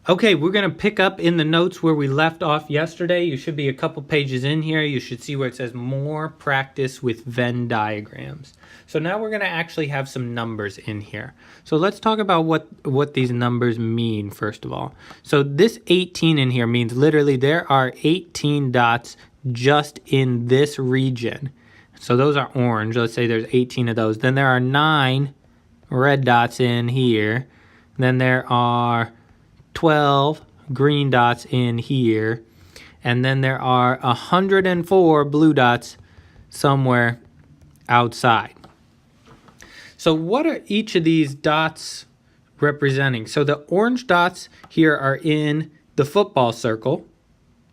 Okay, we're going to pick up in the notes where we left off yesterday. You should be a couple pages in here. You should see where it says more practice with Venn diagrams. So now we're going to actually have some numbers in here. So let's talk about what these numbers mean first of all. So this 18 in here means literally there are 18 dots just in this region. So those are orange. Let's say there's 18 of those. Then there are 9 red dots in here. Then there are 12 green dots in here, and then there are 104 blue dots somewhere outside. So what are each of these dots representing? So the orange dots here are in the football circle.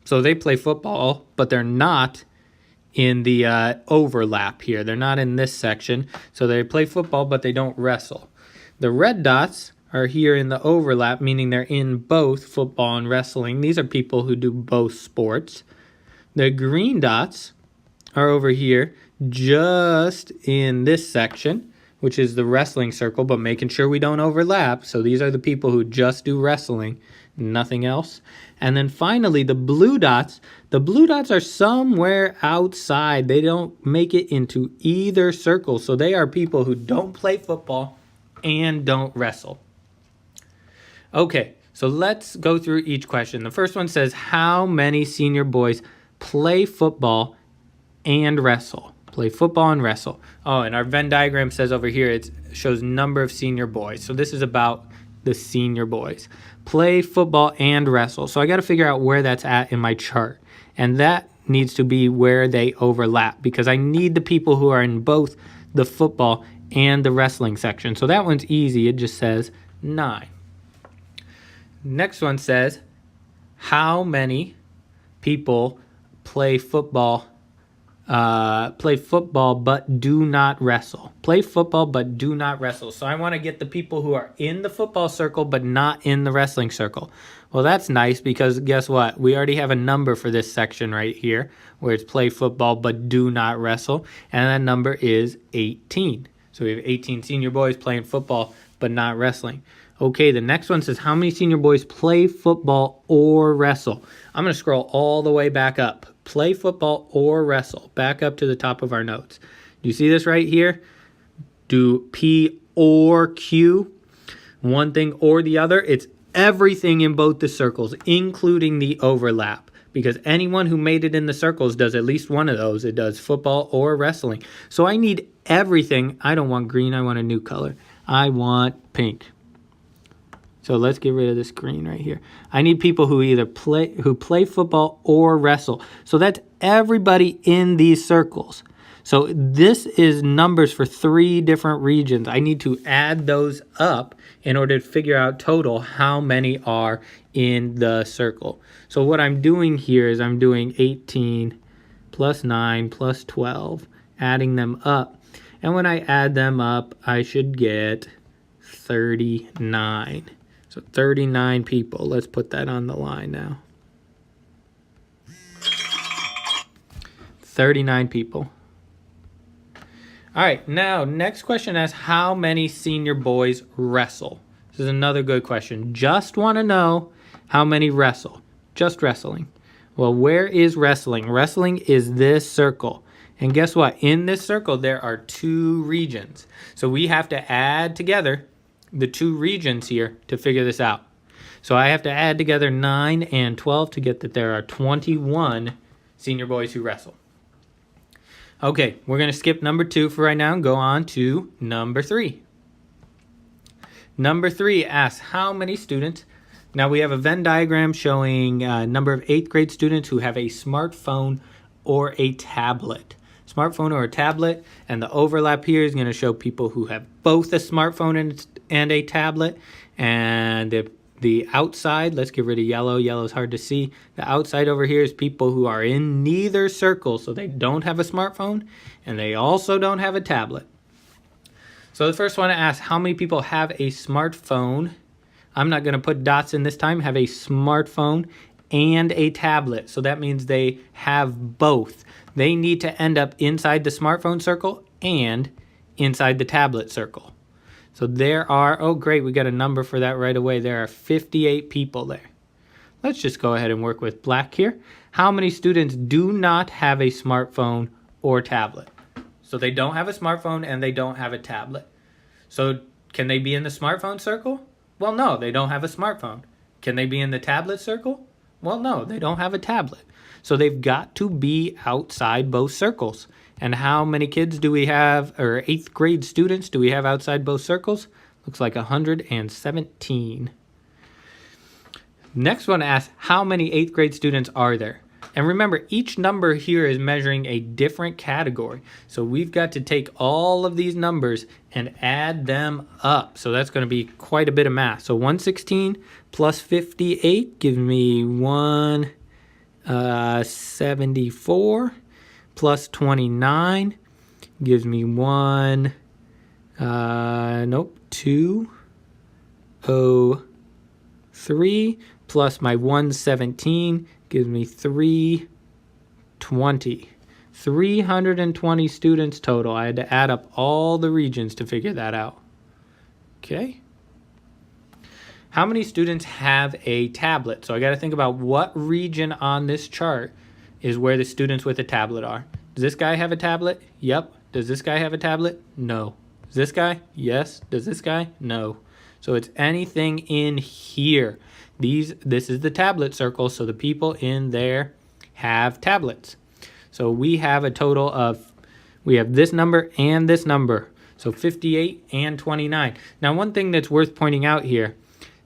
So they play football, but they're not in the overlap here. They're not in this section. So they play football, but they don't wrestle. The red dots are here in the overlap, meaning they're in both football and wrestling. These are people who do both sports. The green dots are over here just in this section, which is the wrestling circle, but making sure we don't overlap. So these are the people who just do wrestling, nothing else. And then finally, the blue dots are somewhere outside. They don't make it into either circle. So they are people who don't play football and don't wrestle. Okay, so let's go through each question. The first one says, how many senior boys play football and wrestle? Play football and wrestle. Oh, and our Venn diagram says over here, it shows number of senior boys. So this is about the senior boys. Play football and wrestle. So I got to figure out where that's at in my chart. And that needs to be where they overlap, because I need the people who are in both the football and the wrestling section. So that one's easy. It just says 9. Next one says, how many people play football but do not wrestle? Play football but do not wrestle. So I want to get the people who are in the football circle but not in the wrestling circle. Well, that's nice, because guess what? We already have a number for this section right here where it's play football but do not wrestle, and that number is 18. So we have 18 senior boys playing football but not wrestling. Okay, the next one says, how many senior boys play football or wrestle? I'm going to scroll all the way back up. Play football or wrestle. Back up to the top of our notes. Do you see this right here? Do P or Q, one thing or the other? It's everything in both the circles, including the overlap. Because anyone who made it in the circles does at least one of those. It does football or wrestling. So I need everything. I don't want green. I want a new color. I want pink. So let's get rid of this green right here. I need people who either play football or wrestle. So that's everybody in these circles. So this is numbers for 3 different regions. I need to add those up in order to figure out total how many are in the circle. So what I'm doing here is I'm doing 18 plus 9 plus 12, adding them up. And when I add them up, I should get 39. So 39 people. Let's put that on the line now. 39 people. All right, now next question asks, how many senior boys wrestle? This is another good question. Just want to know how many wrestle. Just wrestling. Well, where is wrestling? Wrestling is this circle. And guess what? In this circle, there are 2 regions. So we have to add together the 2 regions here to figure this out. So I have to add together 9 and 12 to get that there are 21 senior boys who wrestle. Okay, we're going to skip number 2 for right now and go on to number 3. Number 3 asks, how many students? Now we have a Venn diagram showing number of 8th grade students who have a smartphone or a tablet. Smartphone or a tablet, and the overlap here is going to show people who have both a smartphone and a tablet. And the outside, let's get rid of yellow. Yellow is hard to see. The outside over here is people who are in neither circle, so they don't have a smartphone and they also don't have a tablet. So the first one to ask, how many people have a smartphone? I'm not going to put dots in this time. Have a smartphone and a tablet. So that means they have both. They need to end up inside the smartphone circle and inside the tablet circle. So there are, oh great, we got a number for that right away. There are 58 people there. Let's just go ahead and work with black here. How many students do not have a smartphone or tablet? So they don't have a smartphone and they don't have a tablet. So can they be in the smartphone circle? Well, no, they don't have a smartphone. Can they be in the tablet circle? Well, no, they don't have a tablet. So they've got to be outside both circles. And how many kids do we have, or 8th grade students do we have outside both circles? Looks like 117. Next one asks, how many 8th grade students are there? And remember, each number here is measuring a different category. So we've got to take all of these numbers and add them up. So that's going to be quite a bit of math. So 116 plus 58 gives me 174 plus 29 gives me 203 plus my 117 gives me 320. 320 students total. I had to add up all the regions to figure that out. Okay. How many students have a tablet? So I got to think about what region on this chart is where the students with a tablet are. Does this guy have a tablet? Yep. Does this guy have a tablet? No. Does this guy? Yes. Does this guy? No. So it's anything in here. This is the tablet circle, so the people in there have tablets. So we have a total of, we have this number and this number. So 58 and 29. Now one thing that's worth pointing out here,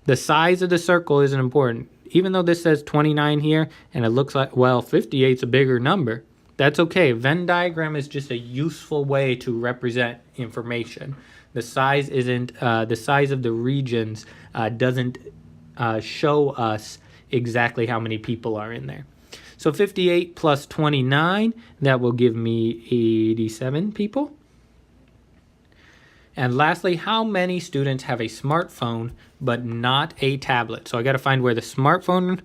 the size of the circle isn't important. Even though this says 29 here, and it looks like, well, 58 is a bigger number, that's okay. Venn diagram is just a useful way to represent information. The size isn't, the size of the regions doesn't show us exactly how many people are in there. So 58 plus 29, that will give me 87 people. And lastly, how many students have a smartphone but not a tablet? So I got to find where the smartphone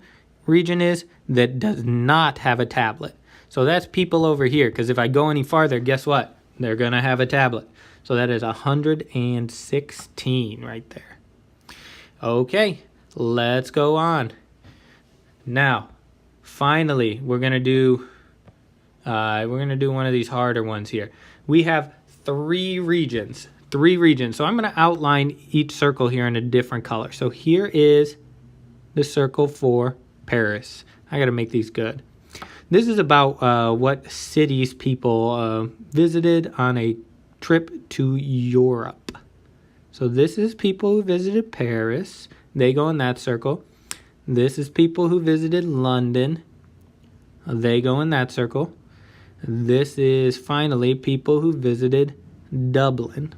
region is that does not have a tablet. So that's people over here, because if I go any farther, guess what? They're going to have a tablet. So that is 116 right there. Okay, let's go on. Now, finally, we're going to do one of these harder ones here. We have three regions. So I'm going to outline each circle here in a different color. So here is the circle for Paris. I got to make these good. This is about what cities people visited on a trip to Europe. So this is people who visited Paris. They go in that circle. This is people who visited London. They go in that circle. This is finally people who visited Dublin.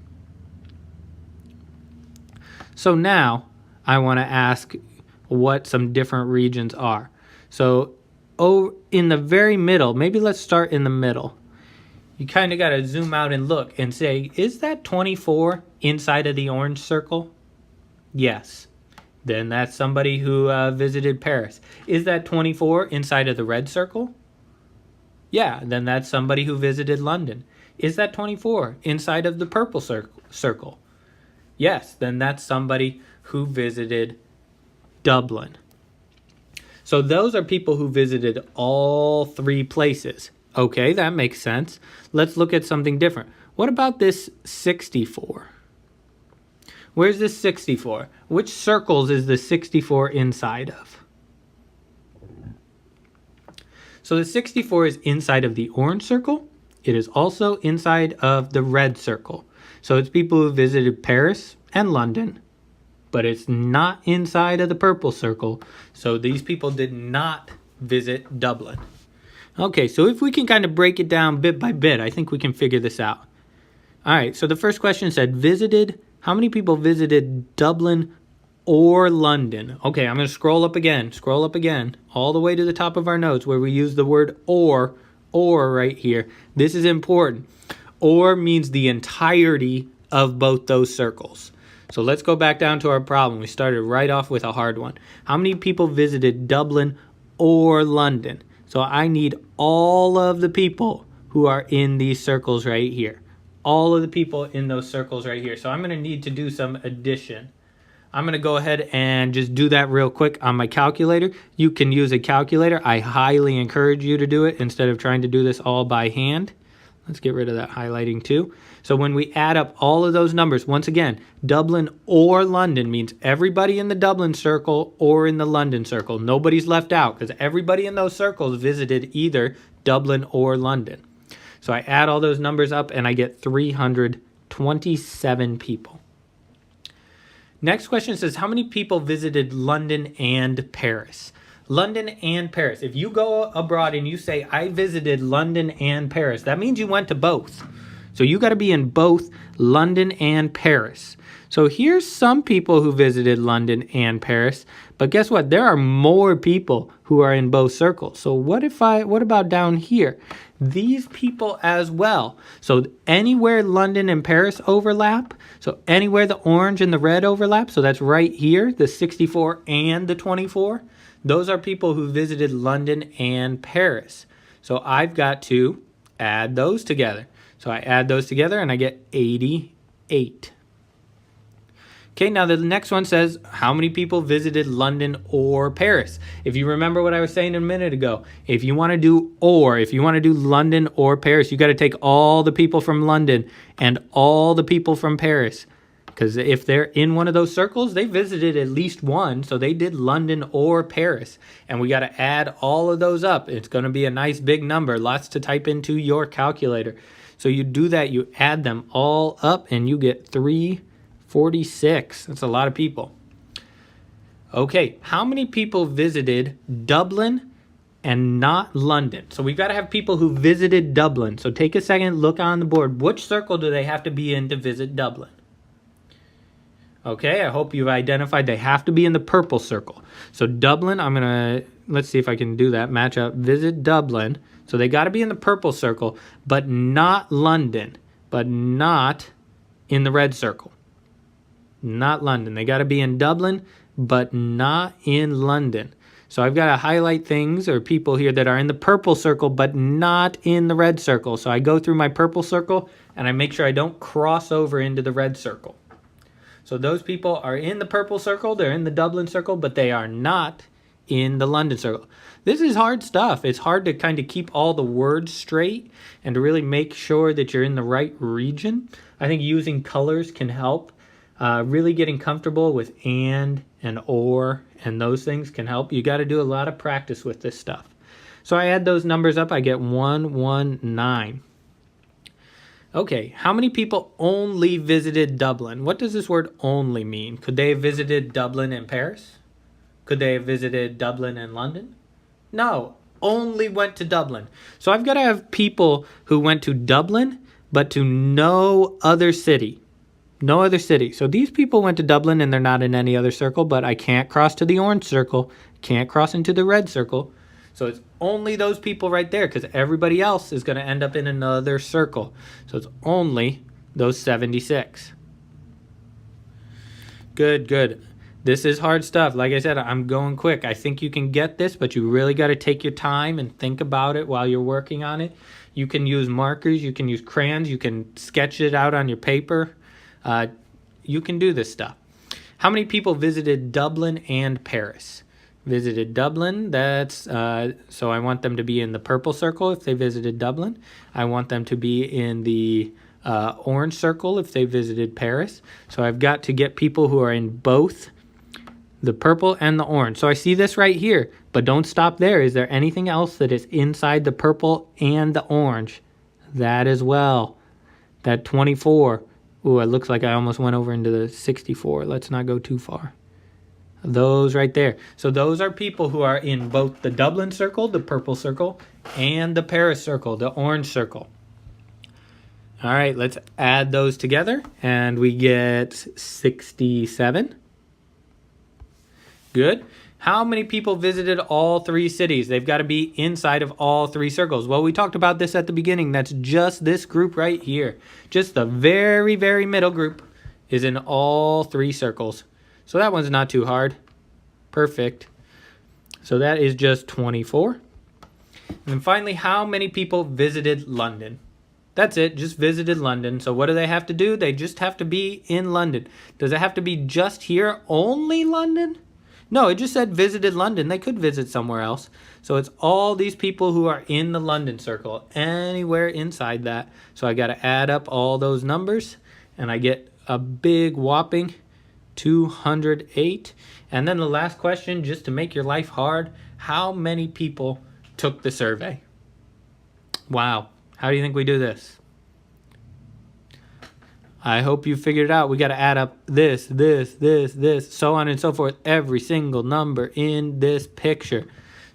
So now I want to ask what some different regions are. So in the very middle, maybe let's start in the middle. You kind of got to zoom out and look and say, is that 24 inside of the orange circle? Yes. Then that's somebody who visited Paris. Is that 24 inside of the red circle? Yeah, then that's somebody who visited London. Is that 24 inside of the purple circle? Yes, then that's somebody who visited Dublin. So those are people who visited all three places. Okay, that makes sense. Let's look at something different. What about this 64? Where's this 64? Which circles is the 64 inside of? So the 64 is inside of the orange circle. It is also inside of the red circle. So it's people who visited Paris and London, but it's not inside of the purple circle. So these people did not visit Dublin. Okay, so if we can kind of break it down bit by bit, I think we can figure this out. All right, so the first question said how many people visited Dublin or London? Okay, I'm going to scroll up again, all the way to the top of our notes where we use the word or right here. This is important. Or means the entirety of both those circles. So let's go back down to our problem. We started right off with a hard one. How many people visited Dublin or London? So I need all of the people who are in these circles right here. all of the people in those circles right here. So I'm going to need to do some addition. I'm going to go ahead and just do that real quick on my calculator. You can use a calculator. I highly encourage you to do it instead of trying to do this all by hand. Let's get rid of that highlighting too. So when we add up all of those numbers, once again, Dublin or London means everybody in the Dublin circle or in the London circle. Nobody's left out because everybody in those circles visited either Dublin or London. So I add all those numbers up and I get 327 people. Next question says, how many people visited London and Paris? London and Paris. If you go abroad and you say, I visited London and Paris, that means you went to both. So you got to be in both London and Paris. So here's some people who visited London and Paris, but guess what? There are more people who are in both circles. So what about down here? These people as well. So anywhere London and Paris overlap, so anywhere the orange and the red overlap, so that's right here, the 64 and the 24, those are people who visited London and Paris. So I've got to add those together. So I add those together and I get 88. Okay, now the next one says, how many people visited London or Paris? If you remember what I was saying a minute ago, if you want to do London or Paris, you got to take all the people from London and all the people from Paris. Because if they're in one of those circles, they visited at least one, so they did London or Paris. And we got to add all of those up. It's going to be a nice big number, lots to type into your calculator. So you do that, you add them all up, and you get 346. That's a lot of people. Okay, how many people visited Dublin and not London? So we've got to have people who visited Dublin. So take a second, look on the board. Which circle do they have to be in to visit Dublin? Okay, I hope you've identified they have to be in the purple circle. So Dublin, let's see if I can do that, match up, visit Dublin. So they got to be in the purple circle, but not London, but not in the red circle. Not London. They got to be in Dublin, but not in London. So I've got to highlight things or people here that are in the purple circle, but not in the red circle. So I go through my purple circle and I make sure I don't cross over into the red circle. So those people are in the purple circle, they're in the Dublin circle, but they are not in the London circle. This is hard stuff. It's hard to kind of keep all the words straight and to really make sure that you're in the right region. I think using colors can help. Really getting comfortable with and or and those things can help. You got to do a lot of practice with this stuff. So I add those numbers up, I get 119. Okay, how many people only visited Dublin? What does this word only mean? Could they have visited Dublin and Paris? Could they have visited Dublin and London? No, only went to Dublin. So I've got to have people who went to Dublin, but to no other city. No other city. So these people went to Dublin and they're not in any other circle, but I can't cross to the orange circle, can't cross into the red circle. So it's only those people right there because everybody else is going to end up in another circle. So it's only those 76. Good, good. This is hard stuff. Like I said, I'm going quick. I think you can get this, but you really got to take your time and think about it while you're working on it. You can use markers. You can use crayons. You can sketch it out on your paper. You can do this stuff. How many people visited Dublin and Paris? Visited Dublin, so I want them to be in the purple circle if they visited Dublin. I want them to be in the orange circle if they visited Paris. So I've got to get people who are in both the purple and the orange. So I see this right here, but don't stop there. Is there anything else that is inside the purple and the orange? That as well. That 24. Ooh, it looks like I almost went over into the 64. Let's not go too far. Those right there. So those are people who are in both the Dublin circle, the purple circle, and the Paris circle, the orange circle. All right, let's add those together, and we get 67. Good. How many people visited all three cities? They've got to be inside of all three circles. Well, we talked about this at the beginning. That's just this group right here. Just the very, very middle group is in all three circles. So that one's not too hard. Perfect. So that is just 24. And then finally, how many people visited London? That's it, just visited London. So what do they have to do? They just have to be in London. Does it have to be just here, only London? No, it just said visited London. They could visit somewhere else. So it's all these people who are in the London circle, anywhere inside that. So I got to add up all those numbers, and I get a big whopping 208. And then the last question, just to make your life hard, how many people took the survey? Wow. How do you think we do this? I hope you figured it out. We got to add up this, so on and so forth, every single number in this picture.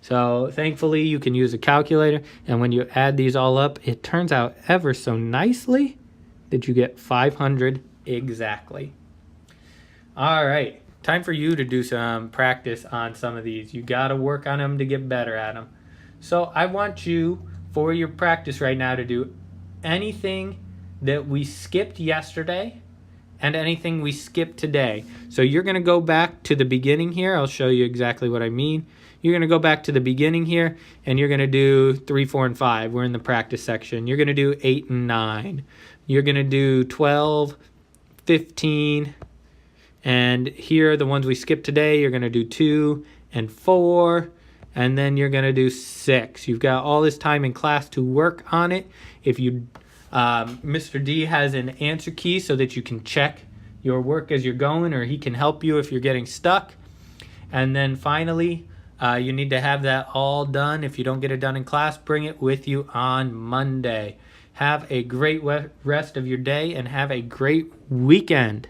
So thankfully you can use a calculator, and when you add these all up, it turns out ever so nicely that you get 500 exactly. All right, time for you to do some practice on some of these. You got to work on them to get better at them. So I want you, for your practice right now, to do anything that we skipped yesterday and anything we skipped today. So you're going to go back to the beginning here. I'll show you exactly what I mean. You're going to go back to the beginning here, and you're going to do 3, 4, and 5. We're in the practice section. You're going to do 8 and 9. You're going to do 12, 15, and here are the ones we skipped today. You're going to do 2 and 4, and then you're going to do 6. You've got all this time in class to work on it. If you Mr. D has an answer key so that you can check your work as you're going, or he can help you if you're getting stuck. And then finally, you need to have that all done. If you don't get it done in class, bring it with you on Monday. Have a great rest of your day, and have a great weekend.